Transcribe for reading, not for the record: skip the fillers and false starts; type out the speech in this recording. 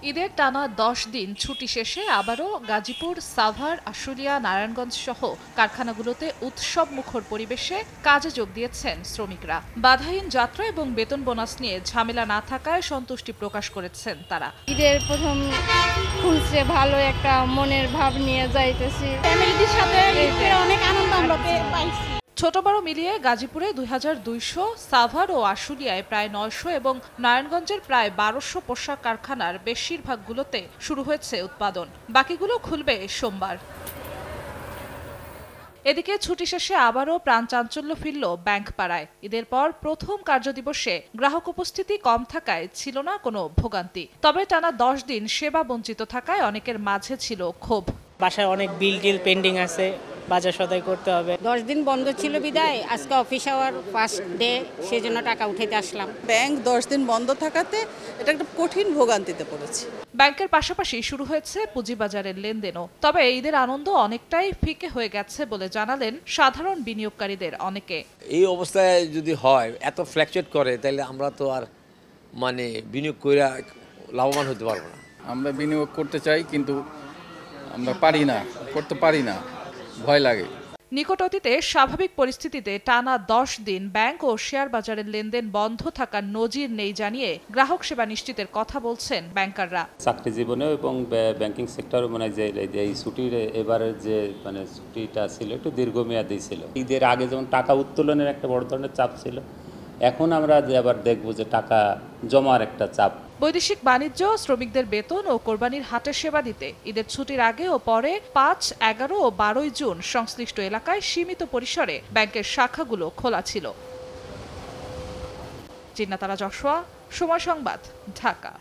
ঈদের টানা ১০ দিন ছুটি শেষে আবারও গাজীপুর, সাভার, আশুলিয়া, নারায়ণগঞ্জ সহ কারখানাগুলোতে উৎসব মুখর পরিবেশে কাজে যোগ দিয়েছেন শ্রমিকরা। বাধাহীন যাত্রা এবং বেতন বোনাস নিয়ে ঝামেলা না থাকায় সন্তুষ্টি প্রকাশ করেছেন তারা। ঈদের প্রথম খুলছে, ভালো একটা মনের ভাব নিয়ে যাইতেছি। ফ্যামিলিদের সাথে অনেক আনন্দ আমরা পাইছি। ছোট বড় মিলিয়ে গাজীপুরে ২,২০০, সাভার ও আশুলিয়ায় প্রায় ৯০০ এবং নারায়ণগঞ্জের প্রায় ১২০০ পোশাক কারখানার বেশিরভাগগুলোতে শুরু হয়েছে উৎপাদন। বাকিগুলো খুলবে সোমবার। এদিকে ছুটি শেষে আবারও প্রাণ চাঞ্চল্য ফিরল ব্যাংক পাড়ায়। ঈদের পর প্রথম কার্যদিবসে গ্রাহক উপস্থিতি কম থাকায় ছিল না কোনো ভোগান্তি। তবে টানা ১০ দিন সেবা বঞ্চিত থাকায় অনেকের মাঝে ছিল ক্ষোভ। বাসায় অনেক বিল পেন্ডিং আছে, বাজার সদাই করতে হবে। 10 দিন বন্ধ ছিল বিদায়, আজকে অফিস আওয়ার ফার্স্ট ডে, সেজন্য টাকা উঠাইতে আসলাম। ব্যাংক 10 দিন বন্ধ থাকাতে এটা একটা কঠিন ভোগান্তিতে পড়েছে। ব্যাংকের পাশাপাশি শুরু হয়েছে পুঁজিবাজারের লেনদেনও। তবে ঈদের আনন্দ অনেকটাই ফিকে হয়ে গেছে বলে জানালেন সাধারণ বিনিয়োগকারীদের অনেকে। এই অবস্থায় যদি হয়, এত ফ্ল্যাকচুয়েট করে, তাহলে আমরা তো আর বিনিয়োগ করে লাভবান হতে পারবো না। আমরা বিনিয়োগ করতে চাই, কিন্তু আমরা করতে পারি না, ভয় লাগে। নিকট অতীতে স্বাভাবিক পরিস্থিতিতে টানা ১০ দিন ব্যাংক ও শেয়ার বাজারের লেনদেন বন্ধ থাকার নজির নেই জানিয়ে গ্রাহক সেবা নিশ্চিতের কথা বলছেন ব্যাংকাররা। চাকরি জীবনে এবং ব্যাংকিং সেক্টরে যে এই ছুটির এবারের যে ছুটিটা ছিল একটু দীর্ঘমেয়াদী ছিল। ঈদের আগে যেমন টাকা উত্তোলনের একটা বড় ধরনের চাপ ছিল, এখন আমরা আবার দেখব যে টাকা জমার একটা চাপ। বৈদেশিক বাণিজ্য, শ্রমিকদের বেতন ও কোরবানির হাটের সেবা দিতে ঈদের ছুটির আগে ও পরে ৫, ১১ ও ১২ জুন সংশ্লিষ্ট এলাকায় সীমিত পরিসরে ব্যাংকের শাখাগুলো খোলা ছিল। জিন্নাত আরা জশোয়া, সময় সংবাদ, ঢাকা।